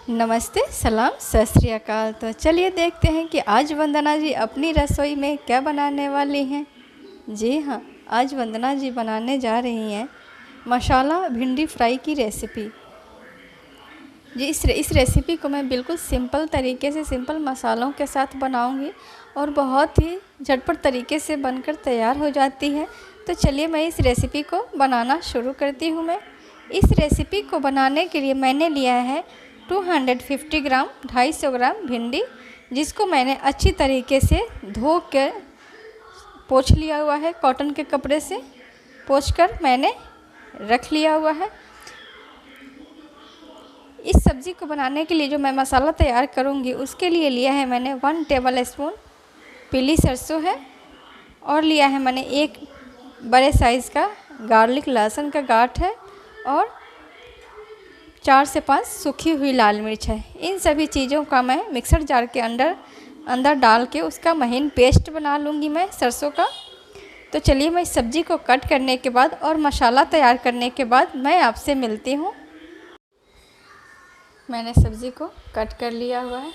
नमस्ते, सलाम, सत श्री अकाल। तो चलिए देखते हैं कि आज वंदना जी अपनी रसोई में क्या बनाने वाली हैं। जी हाँ, आज वंदना जी बनाने जा रही हैं मसाला भिंडी फ्राई की रेसिपी। जी इस रेसिपी को मैं बिल्कुल सिंपल तरीके से सिंपल मसालों के साथ बनाऊंगी और बहुत ही झटपट तरीके से बनकर तैयार हो जाती है। तो चलिए मैं इस रेसिपी को बनाना शुरू करती हूँ। मैं इस रेसिपी को बनाने के लिए मैंने लिया है 250 ग्राम 250 ग्राम भिंडी, जिसको मैंने अच्छी तरीके से धो कर पोंछ लिया हुआ है। कॉटन के कपड़े से पोंछकर मैंने रख लिया हुआ है। इस सब्ज़ी को बनाने के लिए जो मैं मसाला तैयार करूंगी उसके लिए लिया है मैंने 1 टेबल स्पून पीली सरसों है, और लिया है मैंने एक बड़े साइज़ का गार्लिक लहसुन का गांठ है, और 4 से 5 सूखी हुई लाल मिर्च है। इन सभी चीज़ों का मैं मिक्सर जार के अंदर डाल के उसका महीन पेस्ट बना लूँगी मैं सरसों का। तो चलिए मैं इस सब्ज़ी को कट करने के बाद और मसाला तैयार करने के बाद मैं आपसे मिलती हूँ। मैंने सब्ज़ी को कट कर लिया हुआ है।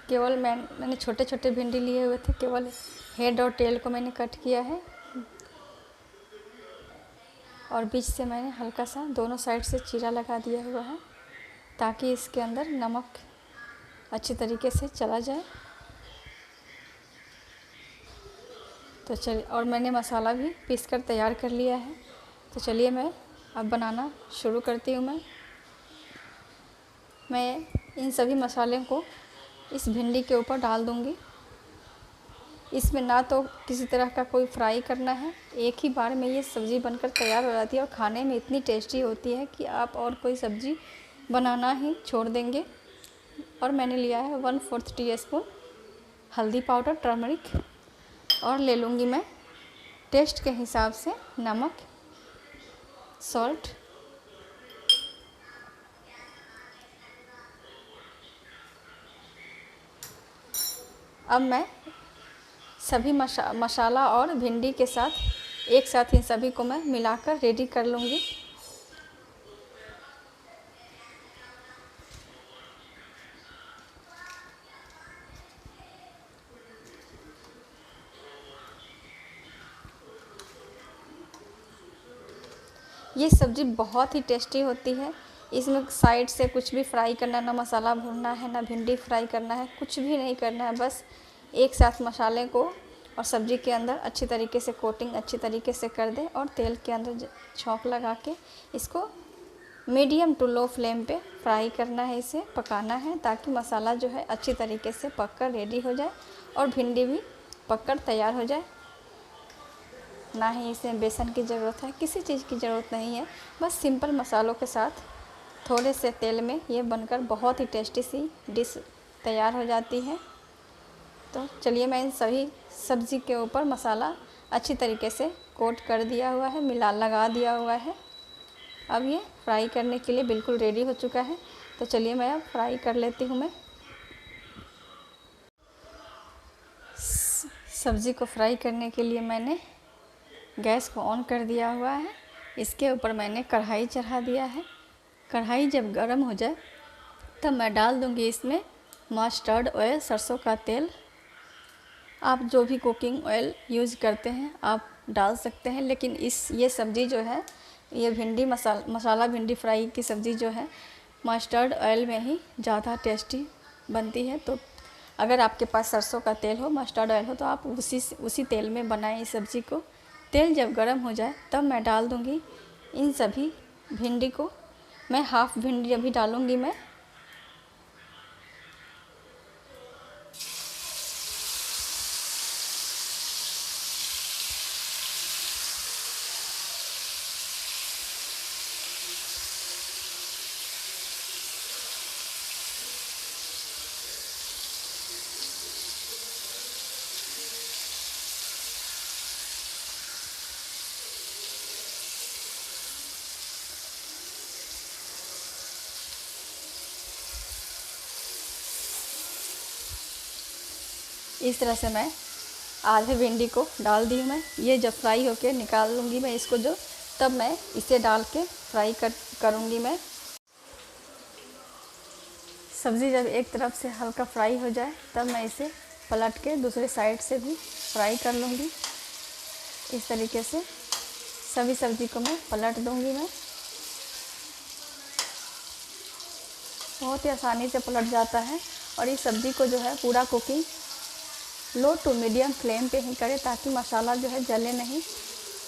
केवल मैंने छोटे छोटे भिंडी लिए हुए थे, केवल हेड और टेल को मैंने कट किया है, और बीच से मैंने हल्का सा दोनों साइड से चीरा लगा दिया हुआ है ताकि इसके अंदर नमक अच्छी तरीके से चला जाए। तो चलिए, और मैंने मसाला भी पीस कर तैयार कर लिया है। तो चलिए मैं अब बनाना शुरू करती हूँ। मैं इन सभी मसालों को इस भिंडी के ऊपर डाल दूँगी। इसमें ना तो किसी तरह का कोई फ्राई करना है, एक ही बार में ये सब्ज़ी बनकर तैयार हो जाती है और खाने में इतनी टेस्टी होती है कि आप और कोई सब्ज़ी बनाना ही छोड़ देंगे। और मैंने लिया है 1/4 टीस्पून हल्दी पाउडर टर्मरिक, और ले लूँगी मैं टेस्ट के हिसाब से नमक, सॉल्ट। अब मैं सभी मसाला और भिंडी के साथ एक साथ इन सभी को मैं मिलाकर रेडी कर लूँगी। ये सब्ज़ी बहुत ही टेस्टी होती है। इसमें साइड से कुछ भी फ्राई करना, ना मसाला भूनना है, ना भिंडी फ्राई करना है, कुछ भी नहीं करना है। बस एक साथ मसाले को और सब्ज़ी के अंदर अच्छी तरीके से कोटिंग अच्छी तरीके से कर दें, और तेल के अंदर छौंक लगा के इसको मीडियम टू लो फ्लेम पे फ्राई करना है, इसे पकाना है ताकि मसाला जो है अच्छी तरीके से पक कर रेडी हो जाए और भिंडी भी पक कर तैयार हो जाए। ना ही इसमें बेसन की ज़रूरत है, किसी चीज़ की ज़रूरत नहीं है। बस सिंपल मसालों के साथ थोड़े से तेल में ये बनकर बहुत ही टेस्टी सी डिश तैयार हो जाती है। तो चलिए मैं इन सभी सब्ज़ी के ऊपर मसाला अच्छी तरीके से कोट कर दिया हुआ है, लगा दिया हुआ है। अब ये फ्राई करने के लिए बिल्कुल रेडी हो चुका है। तो चलिए मैं अब फ्राई कर लेती हूँ। मैं सब्ज़ी को फ्राई करने के लिए मैंने गैस को ऑन कर दिया हुआ है। इसके ऊपर मैंने कढ़ाई चढ़ा दिया है। कढ़ाई जब गर्म हो जाए तब मैं डाल दूँगी इसमें मस्टर्ड ऑयल, सरसों का तेल। आप जो भी कुकिंग ऑयल यूज़ करते हैं आप डाल सकते हैं, लेकिन ये सब्ज़ी जो है, ये भिंडी मसाला भिंडी फ्राई की सब्ज़ी जो है मस्टर्ड ऑयल में ही ज़्यादा टेस्टी बनती है। तो अगर आपके पास सरसों का तेल हो, मस्टर्ड ऑयल हो, तो आप उसी तेल में बनाएं इस सब्ज़ी को। तेल जब गर्म हो जाए तब मैं डाल दूँगी इन सभी भिंडी को। मैं हाफ़ भिंडी अभी डालूँगी मैं। इस तरह से मैं आधे भिंडी को डाल दी हूँ मैं। ये जब फ्राई होके निकाल लूँगी मैं इसको, जो तब मैं इसे डाल के फ्राई करूँगी मैं। सब्ज़ी जब एक तरफ से हल्का फ्राई हो जाए तब मैं इसे पलट के दूसरे साइड से भी फ्राई कर लूँगी। इस तरीके से सभी सब्ज़ी को मैं पलट दूँगी। मैं बहुत ही आसानी से पलट जाता है। और इस सब्ज़ी को जो है पूरा cooking low to medium flame पे ही करें ताकि मसाला जो है जले नहीं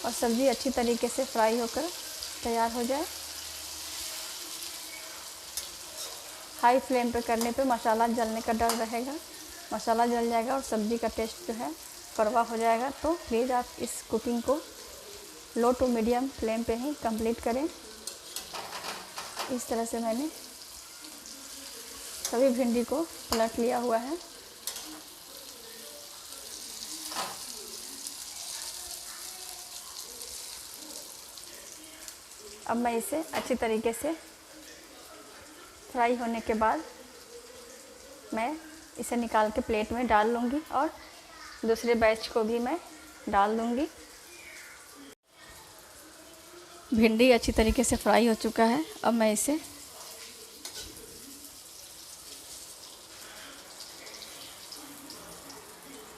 और सब्ज़ी अच्छी तरीके से फ्राई होकर तैयार हो जाए। हाई फ्लेम पे करने पे मसाला जलने का डर रहेगा, मसाला जल जाएगा और सब्ज़ी का टेस्ट जो है कड़वा हो जाएगा। तो प्लीज़ आप इस कुकिंग को लो टू मीडियम फ्लेम पे ही कंप्लीट करें। इस तरह से मैंने सभी भिंडी को पलट लिया हुआ है। अब मैं इसे अच्छी तरीके से फ्राई होने के बाद मैं इसे निकाल के प्लेट में डाल लूँगी और दूसरे बैच को भी मैं डाल दूँगी। भिंडी अच्छी तरीके से फ्राई हो चुका है। अब मैं इसे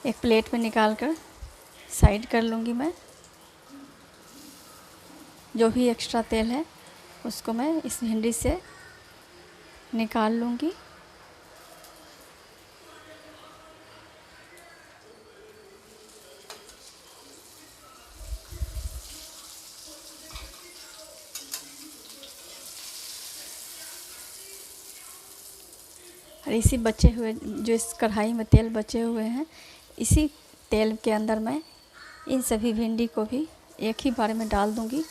एक प्लेट में निकाल कर साइड कर लूँगी। मैं जो भी एक्स्ट्रा तेल है उसको मैं इस भिंडी से निकाल लूँगी। और इसी बचे हुए जो इस कढ़ाई में तेल बचे हुए हैं, इसी तेल के अंदर मैं इन सभी भिंडी को भी एक ही बार में डाल दूँगी।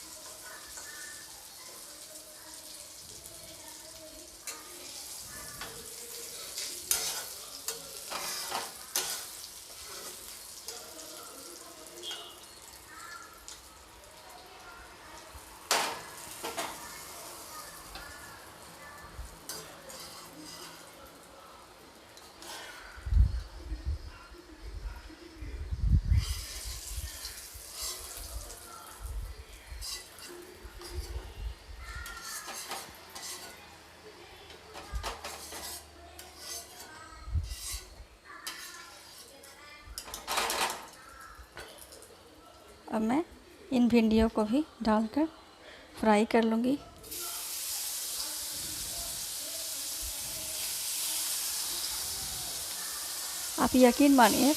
अब मैं इन भिंडियों को भी डालकर फ्राई कर लूँगी। आप यकीन मानिए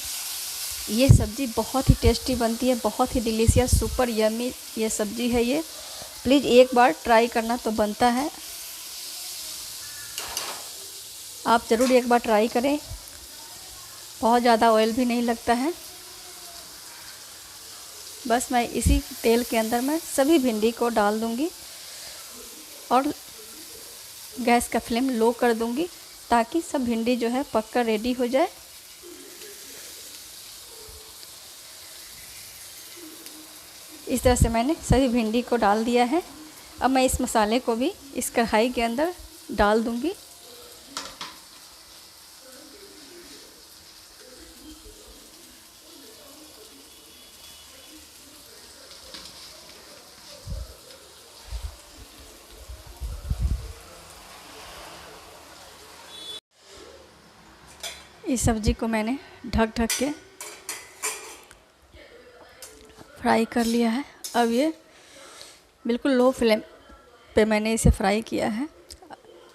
ये सब्ज़ी बहुत ही टेस्टी बनती है, बहुत ही डिलीशियस सुपर यम्मी ये सब्ज़ी है। ये प्लीज़ एक बार ट्राई करना तो बनता है। आप ज़रूर एक बार ट्राई करें। बहुत ज़्यादा ऑयल भी नहीं लगता है। बस मैं इसी तेल के अंदर मैं सभी भिंडी को डाल दूंगी और गैस का फ्लेम लो कर दूंगी ताकि सब भिंडी जो है पककर रेडी हो जाए। इस तरह से मैंने सभी भिंडी को डाल दिया है। अब मैं इस मसाले को भी इस कढ़ाई के अंदर डाल दूंगी। इस सब्ज़ी को मैंने ढक ढक के फ्राई कर लिया है। अब ये बिल्कुल लो फ्लेम पे मैंने इसे फ्राई किया है।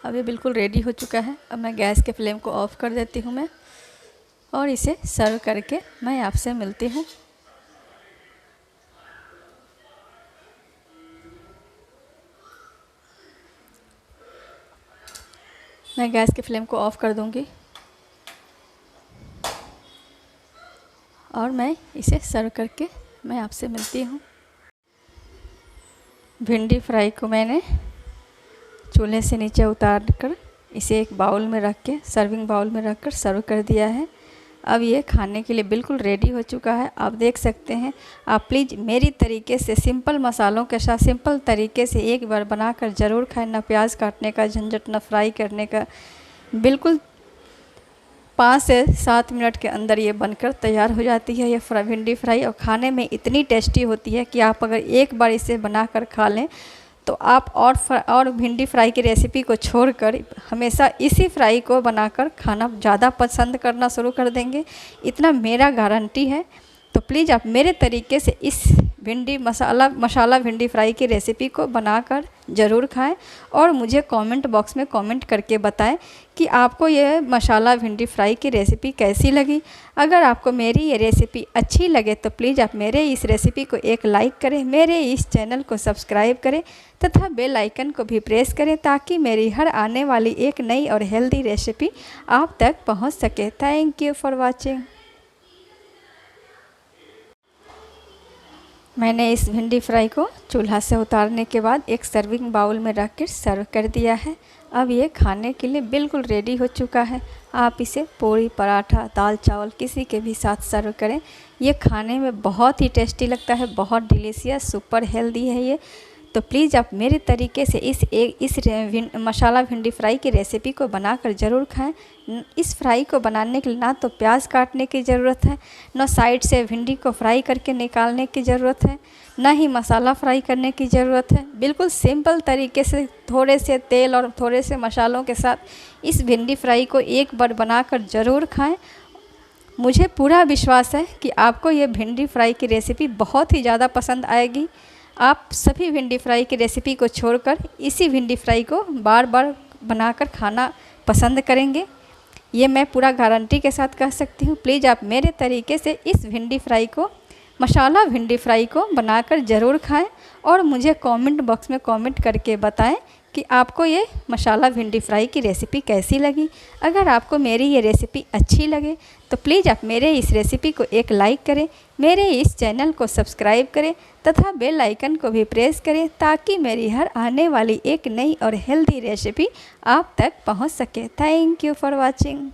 अब ये बिल्कुल रेडी हो चुका है। अब मैं गैस के फ्लेम को ऑफ़ कर देती हूँ मैं और इसे सर्व करके मैं आपसे मिलती हूँ। मैं गैस के फ्लेम को ऑफ़ कर दूँगी और मैं इसे सर्व करके मैं आपसे मिलती हूँ। भिंडी फ्राई को मैंने चूल्हे से नीचे उतार कर इसे एक बाउल में रख के सर्विंग बाउल में रख कर सर्व कर दिया है। अब ये खाने के लिए बिल्कुल रेडी हो चुका है। आप देख सकते हैं। आप प्लीज़ मेरी तरीके से सिंपल मसालों के साथ सिंपल तरीके से एक बार बनाकर ज़रूर खाएं। ना प्याज काटने का झंझट, ना फ्राई करने का। बिल्कुल 5 से 7 मिनट के अंदर ये बनकर तैयार हो जाती है ये भिंडी फ्राई। और खाने में इतनी टेस्टी होती है कि आप अगर एक बार इसे बनाकर खा लें तो आप और भिंडी फ्राई की रेसिपी को छोड़कर हमेशा इसी फ्राई को बनाकर खाना ज़्यादा पसंद करना शुरू कर देंगे, इतना मेरा गारंटी है। तो प्लीज़ आप मेरे तरीके से इस भिंडी मसाला भिंडी फ्राई की रेसिपी को बनाकर ज़रूर खाएं और मुझे कमेंट बॉक्स में कमेंट करके बताएं कि आपको ये मसाला भिंडी फ्राई की रेसिपी कैसी लगी। अगर आपको मेरी ये रेसिपी अच्छी लगे तो प्लीज़ आप मेरे इस रेसिपी को एक लाइक करें, मेरे इस चैनल को सब्सक्राइब करें तथा बेल आइकन को भी प्रेस करें ताकि मेरी हर आने वाली एक नई और हेल्दी रेसिपी आप तक पहुँच सके। Thank you for watching. मैंने इस भिंडी फ्राई को चूल्हा से उतारने के बाद एक सर्विंग बाउल में रख कर सर्व कर दिया है। अब ये खाने के लिए बिल्कुल रेडी हो चुका है। आप इसे पूरी, पराठा, दाल चावल किसी के भी साथ सर्व करें। ये खाने में बहुत ही टेस्टी लगता है, बहुत डिलीशियस, सुपर हेल्दी है ये। तो प्लीज़ आप मेरे तरीके से इस मसाला भिंडी फ्राई की रेसिपी को बनाकर ज़रूर खाएं। इस फ्राई को बनाने के लिए ना तो प्याज काटने की ज़रूरत है, ना साइड से भिंडी को फ्राई करके निकालने की ज़रूरत है, ना ही मसाला फ्राई करने की ज़रूरत है। बिल्कुल सिंपल तरीके से थोड़े से तेल और थोड़े से मसालों के साथ इस भिंडी फ्राई को एक बार बनाकर ज़रूर खाएँ। मुझे पूरा विश्वास है कि आपको ये भिंडी फ्राई की रेसिपी बहुत ही ज़्यादा पसंद आएगी। आप सभी भिंडी फ्राई की रेसिपी को छोड़कर इसी भिंडी फ्राई को बार बार बनाकर खाना पसंद करेंगे, ये मैं पूरा गारंटी के साथ कह सकती हूँ। प्लीज़ आप मेरे तरीके से इस भिंडी फ्राई को, मसाला भिंडी फ्राई को बनाकर ज़रूर खाएं और मुझे कमेंट बॉक्स में कमेंट करके बताएं कि आपको ये मसाला भिंडी फ्राई की रेसिपी कैसी लगी। अगर आपको मेरी ये रेसिपी अच्छी लगे तो प्लीज़ आप मेरे इस रेसिपी को एक लाइक करें, मेरे इस चैनल को सब्सक्राइब करें तथा बेल आइकन को भी प्रेस करें ताकि मेरी हर आने वाली एक नई और हेल्दी रेसिपी आप तक पहुंच सके। Thank you for watching.